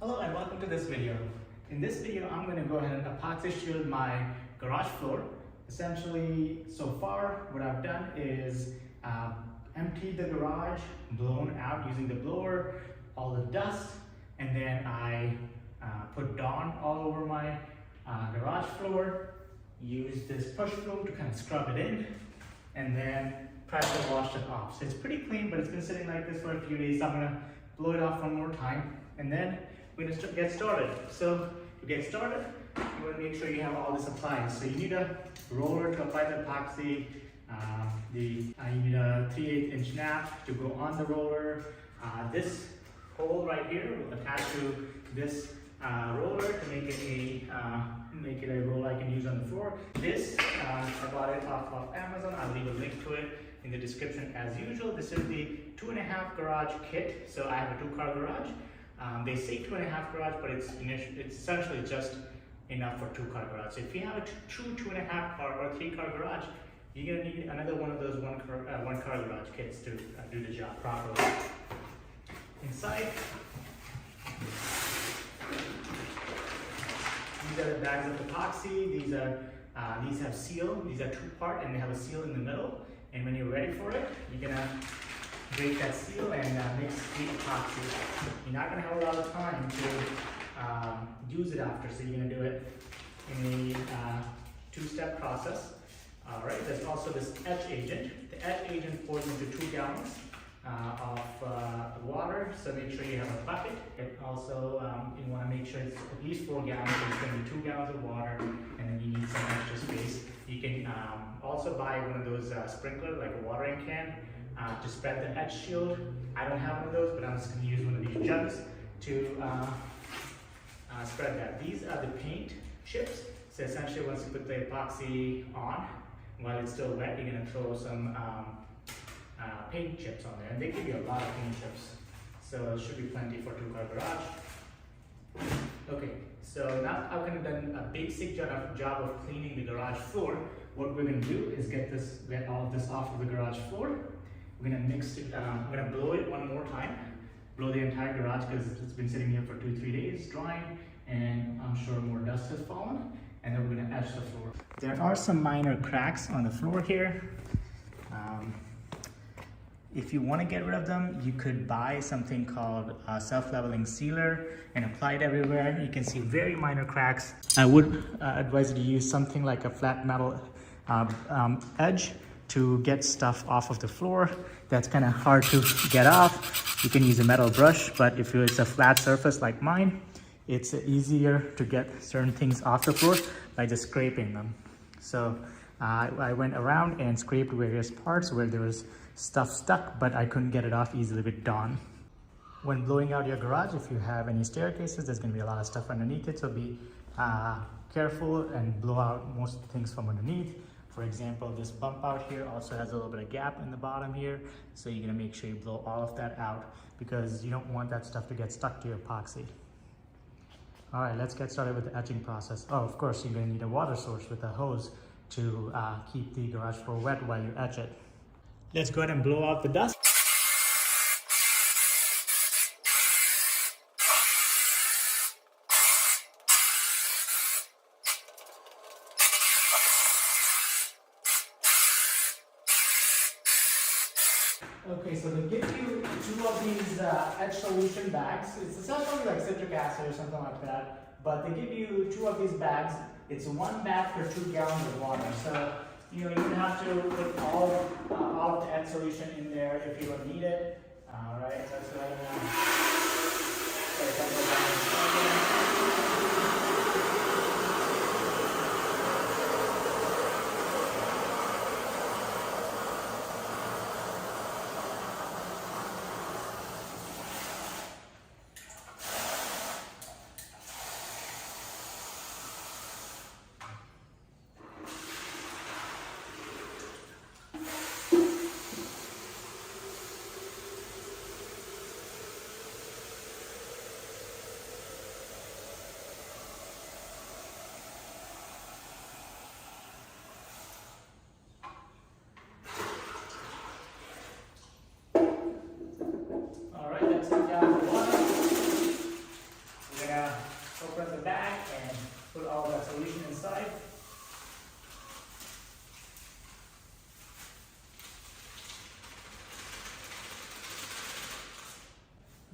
Hello and welcome to this video. In this video, I'm going to go ahead and epoxy shield my garage floor. Essentially, so far, what I've done is emptied the garage, blown out using the blower, all the dust, and then I put Dawn all over my garage floor, used this push broom to kind of scrub it in, and then pressure washed it off. So it's pretty clean, but it's been sitting like this for a few days. I'm going to blow it off one more time, and then we're going to get started. So to get started, you want to make sure you have all this applied. So you need a roller to apply the epoxy. You need a 3/8 inch nap to go on the roller. This hole right here will attach to this roller to make it a roller I can use on the floor. This, I bought it off of Amazon. I'll leave a link to it in the description as usual. This is the 2.5 garage kit. So I have a 2-car garage. They say 2.5 garage, but it's essentially just enough for 2-car garage. So if you have a true 2.5 car or 3-car garage, you're gonna need another one of those one car garage kits to do the job properly. Inside, these are the bags of epoxy. These have seal. These are 2-part, and they have a seal in the middle. And when you're ready for it, you're gonna break that seal and mix the epoxy. You're not gonna have a lot of time to use it after, so you're gonna do it in a 2-step process. All right, there's also this etch agent. The etch agent pours into 2 gallons of water, so make sure you have a bucket. And also, you want to make sure it's at least 4 gallons, so it's going to be 2 gallons of water, and then you need some extra space. You can also buy one of those sprinklers, like a watering can, to spread the etch shield. I don't have one of those, but I'm just going to use one of these jugs to spread that. These are the paint chips. So essentially, once you put the epoxy on, while it's still wet, you're going to throw some paint chips on there, and they give you a lot of paint chips, so it should be plenty for 2-car garage. Okay, so now I've kind of done a basic job of cleaning the garage floor. What we're going to do is get all of this off of the garage floor. We're going to mix it. I'm going to blow it one more time, blow the entire garage because it's been sitting here for 2-3 days drying, and I'm sure more dust has fallen. And then we're going to etch the floor. There are some minor cracks on the floor here. If you want to get rid of them, you could buy something called self-leveling sealer and apply it everywhere. You can see very minor cracks. I would advise you to use something like a flat metal edge to get stuff off of the floor. That's kind of hard to get off. You can use a metal brush, but if it's a flat surface like mine, it's easier to get certain things off the floor by just scraping them. So I went around and scraped various parts where there was stuff stuck, but I couldn't get it off easily with Dawn. When blowing out your garage, if you have any staircases, there's going to be a lot of stuff underneath it, so be careful and blow out most things from underneath. For example, this bump out here also has a little bit of gap in the bottom here, so you're going to make sure you blow all of that out because you don't want that stuff to get stuck to your epoxy. All right, let's get started with the etching process. Oh, of course, you're going to need a water source with a hose to keep the garage floor wet while you etch it. Let's go ahead and blow out the dust. Okay, so they give you 2 of these etch solution bags. It's essentially like citric acid or something like that, but they give you 2 of these bags. It's 1 bag for 2 gallons of water. So you don't have to put all of the etch solution in there if you don't need it. All right, that's what I want.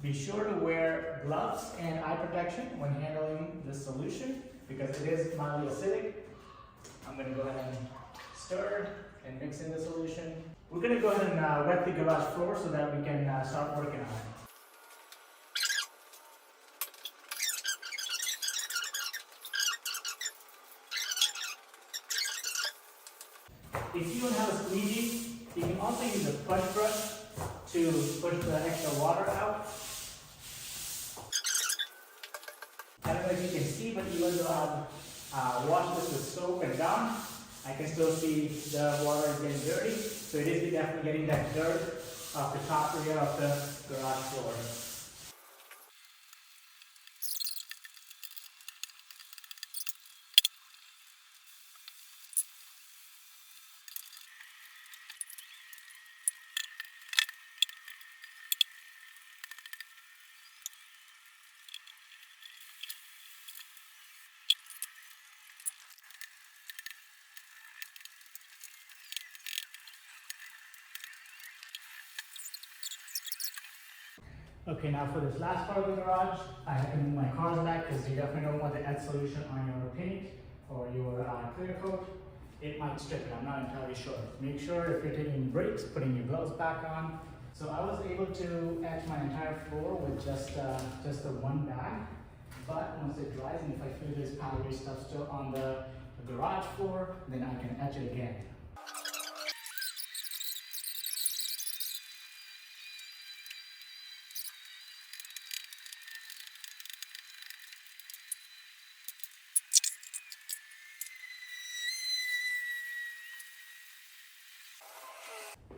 Be sure to wear gloves and eye protection when handling this solution because it is mildly acidic. I'm going to go ahead and stir and mix in the solution. We're going to go ahead and wet the garage floor so that we can start working on it. If you don't have a squeegee, you can also use a sponge brush to push the extra water out. I don't know if you can see, but even though I've washed this with soap and Dawn, I can still see the water is getting dirty. So it is definitely getting that dirt off the top area of the garage floor. Okay, now for this last part of the garage, I have to move my cars back because you definitely don't want the ETCH solution on your paint or your clear coat. It might strip it, I'm not entirely sure. Make sure if you're taking breaks, putting your gloves back on. So I was able to etch my entire floor with just the one bag. But once it dries and if I feel this powdery stuff still on the garage floor, then I can etch it again.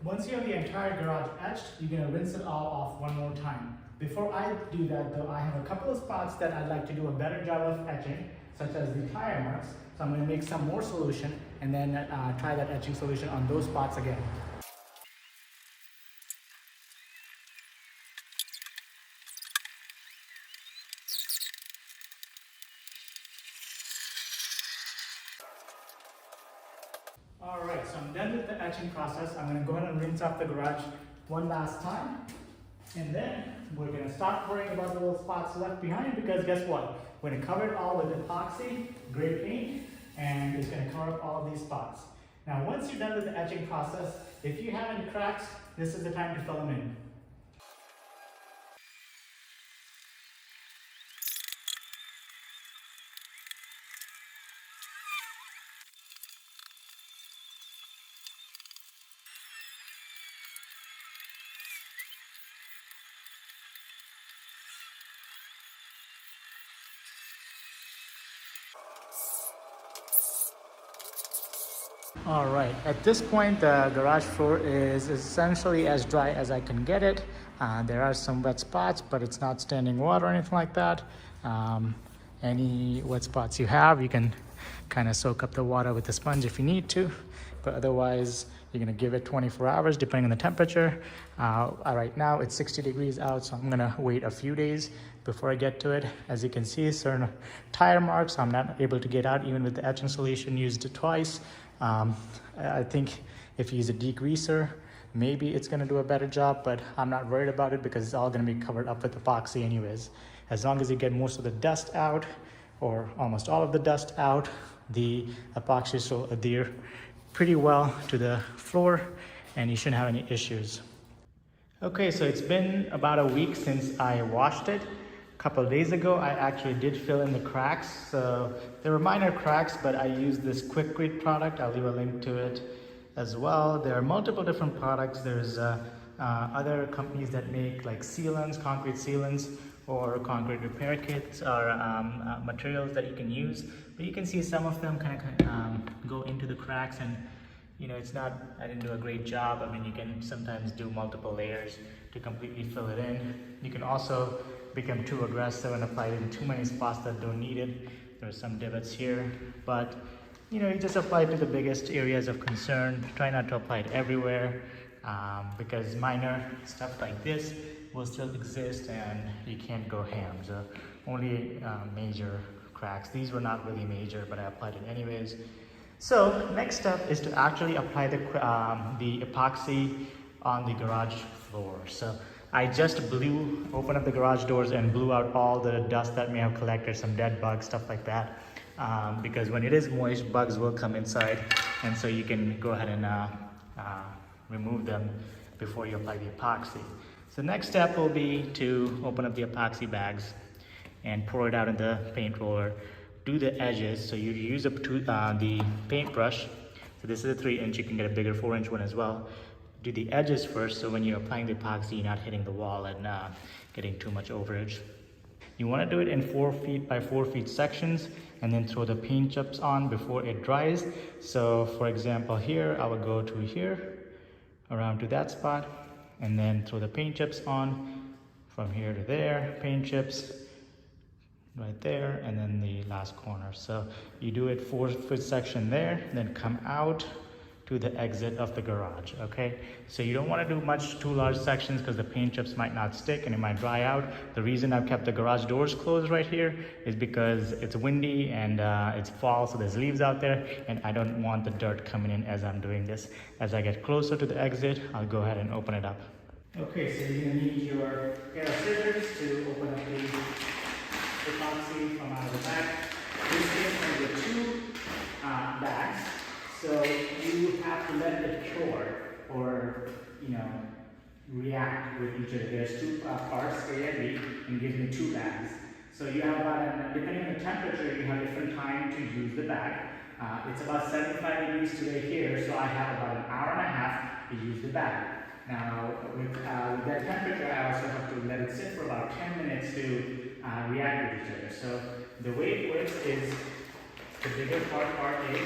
Once you have the entire garage etched, you're going to rinse it all off one more time. Before I do that though, I have a couple of spots that I'd like to do a better job of etching, such as the tire marks. So I'm going to make some more solution and then try that etching solution on those spots again. Alright, so I'm done with the etching process. I'm going to go ahead and rinse off the garage one last time. And then we're going to stop worrying about the little spots left behind because guess what? We're going to cover it all with epoxy, gray paint, and it's going to cover up all of these spots. Now once you're done with the etching process, if you have any cracks, this is the time to fill them in. Alright, at this point the garage floor is essentially as dry as I can get it. There are some wet spots, but it's not standing water or anything like that. Any wet spots you have, you can kind of soak up the water with a sponge if you need to, but otherwise you're going to give it 24 hours depending on the temperature. Right now it's 60 degrees out, so I'm going to wait a few days before I get to it. As you can see, certain tire marks I'm not able to get out even with the etching solution used it twice. I think if you use a degreaser, maybe it's going to do a better job, but I'm not worried about it because it's all going to be covered up with epoxy anyways. As long as you get most of the dust out or almost all of the dust out, the epoxy will adhere pretty well to the floor and you shouldn't have any issues. Okay, so it's been about a week since I washed it. A couple of days ago, I actually did fill in the cracks. So there were minor cracks, but I used this Quick Grit product. I'll leave a link to it as well. There are multiple different products. There's other companies that make like sealants, concrete sealants, or concrete repair kits, or materials that you can use. But you can see some of them kind of go into the cracks, and you know, it's not, I didn't do a great job. I mean, you can sometimes do multiple layers to completely fill it in. You can also become too aggressive and apply it in too many spots that don't need it. There are some divots here, but you know, you just apply it to the biggest areas of concern. Try not to apply it everywhere because minor stuff like this will still exist and you can't go ham. So only major cracks. These were not really major, but I applied it anyways. So next step is to actually apply the epoxy on the garage floor. So I just opened up the garage doors and blew out all the dust that may have collected, some dead bugs, stuff like that. Because when it is moist, bugs will come inside, and so you can go ahead and remove them before you apply the epoxy. So the next step will be to open up the epoxy bags and pour it out in the paint roller. Do the edges, so you use the paintbrush. So this is a 3-inch, you can get a bigger 4-inch one as well. Do the edges first, so when you're applying the epoxy, you're not hitting the wall and getting too much overage. You want to do it in 4 feet by 4 feet sections, and then throw the paint chips on before it dries. So for example here, I would go to here, around to that spot, and then throw the paint chips on from here to there, paint chips right there, and then the last corner. So you do it 4-foot section there, then come out to the exit of the garage, okay? So you don't want to do too large sections because the paint chips might not stick and it might dry out. The reason I've kept the garage doors closed right here is because it's windy and it's fall, so there's leaves out there, and I don't want the dirt coming in as I'm doing this. As I get closer to the exit, I'll go ahead and open it up. Okay, so you're gonna need your pair of scissors to open up the epoxy from out of the back. This is going to be 2 bags. So you have to let it cure or, react with each other. There's 2 parts, A and B, and gives me 2 bags. So you have about, depending on the temperature, you have different time to use the bag. It's about 75 degrees today here, so I have about an hour and a half to use the bag. Now, with that temperature, I also have to let it sit for about 10 minutes to react with each other. So the way it works is the bigger part A,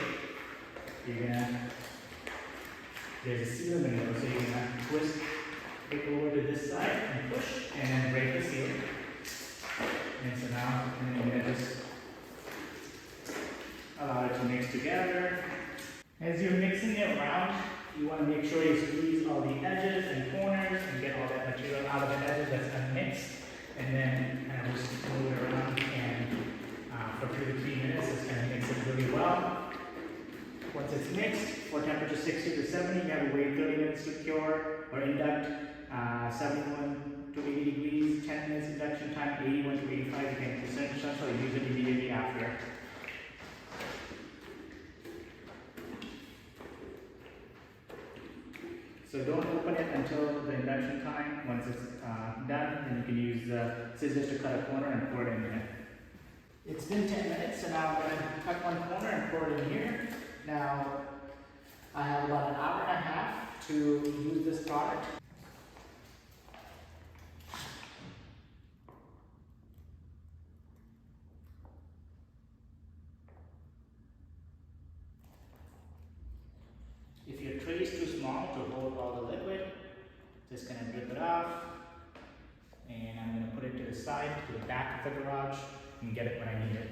there's a seal in the middle, so you're gonna twist it over to this side and push, and then break the seal. And so now you're gonna just allow it to mix together. As you're mixing it around, you want to make sure you squeeze all the edges and corners and get all that material out of the edges that's unmixed. And then kind of just move it around, and for 2 to 3 minutes, it's going to mix it really well. Once it's mixed, for temperature 60 to 70, you have to wait 30 minutes to cure or induct. 71 to 80 degrees, 10 minutes induction time, 81 to 85, you can essentially use it immediately after. So don't open it until the induction time. Once it's done, then you can use scissors to cut a corner and pour it in there. It's been 10 minutes, so now I'm going to cut one corner and pour it in here. Now, I have about an hour and a half to use this product. If your tray is too small to hold all the liquid, just gonna rip it off, and I'm gonna put it to the side, to the back of the garage, and get it when I need it.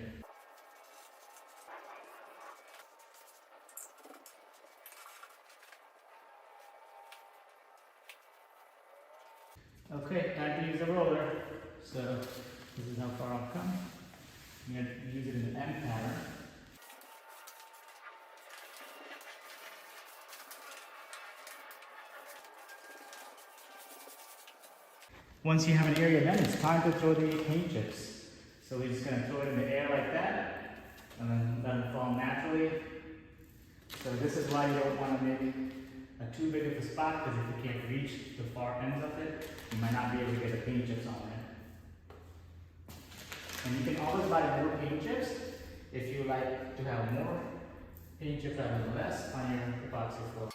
Okay, time to use the roller. So this is how far I've come. I'm gonna use it in an M pattern. Once you have an area done, it's time to throw the paint chips. So we're just going to throw it in the air like that, and then let it fall naturally. So this is why you don't want to make too big of a spot, because if you can't reach the far ends of it, you might not be able to get the paint chips on there. And you can always buy more paint chips if you like to have more paint chips rather than less on your epoxy floor.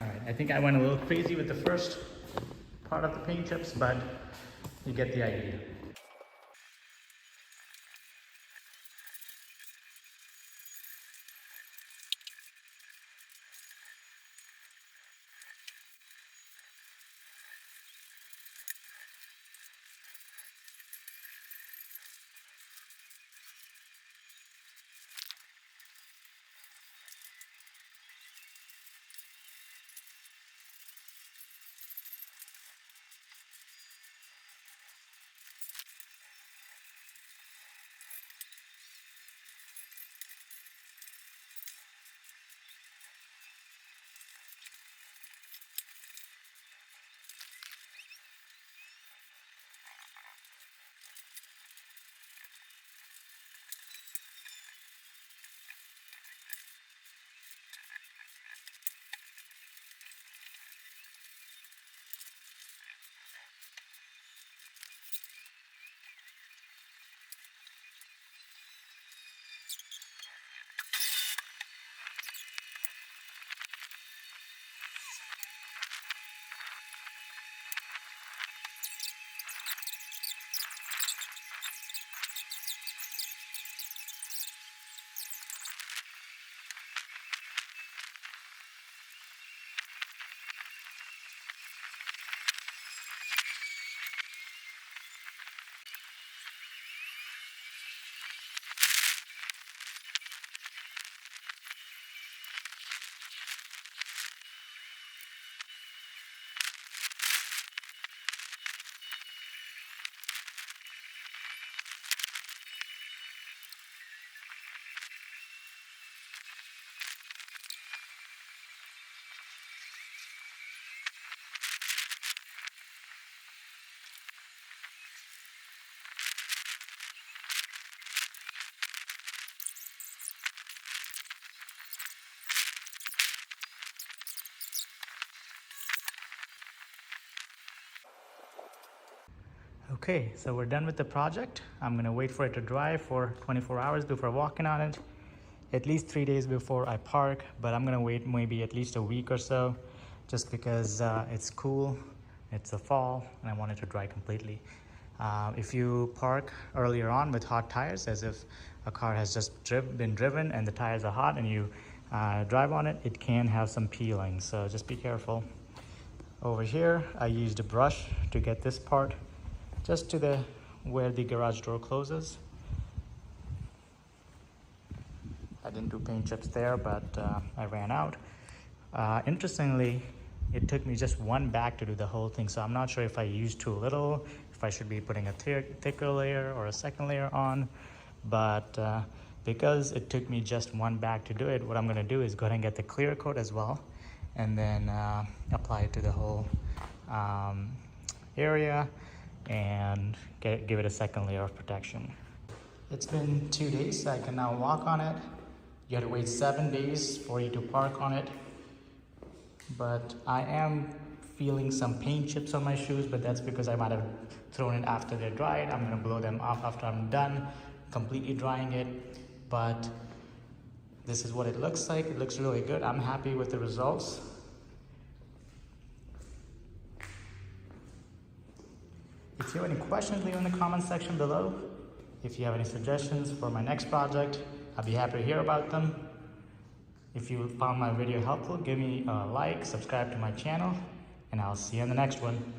Alright, I think I went a little crazy with the first part of the paint chips, but you get the idea. Okay, so we're done with the project. I'm gonna wait for it to dry for 24 hours before walking on it. At least 3 days before I park, but I'm gonna wait maybe at least a week or so, just because it's cool, it's the fall, and I want it to dry completely. If you park earlier on with hot tires, as if a car has just been driven and the tires are hot and you drive on it, it can have some peeling, so just be careful. Over here, I used a brush to get this part just to where the garage door closes. I didn't do paint chips there, but I ran out. Interestingly, it took me just one bag to do the whole thing, so I'm not sure if I used too little, if I should be putting a thicker layer or a second layer on, but because it took me just one bag to do it, what I'm gonna do is go ahead and get the clear coat as well, and then apply it to the whole area and give it a second layer of protection. It's been 2 days, so I can now walk on it. You have to wait 7 days for you to park on it. But I am feeling some paint chips on my shoes, but that's because I might have thrown it after they're dried. I'm gonna blow them off after I'm done completely drying it. But this is what it looks like. It looks really good. I'm happy with the results. If you have any questions, leave in the comment section below. If you have any suggestions for my next project, I'll be happy to hear about them. If you found my video helpful, give me a like, subscribe to my channel, and I'll see you in the next one.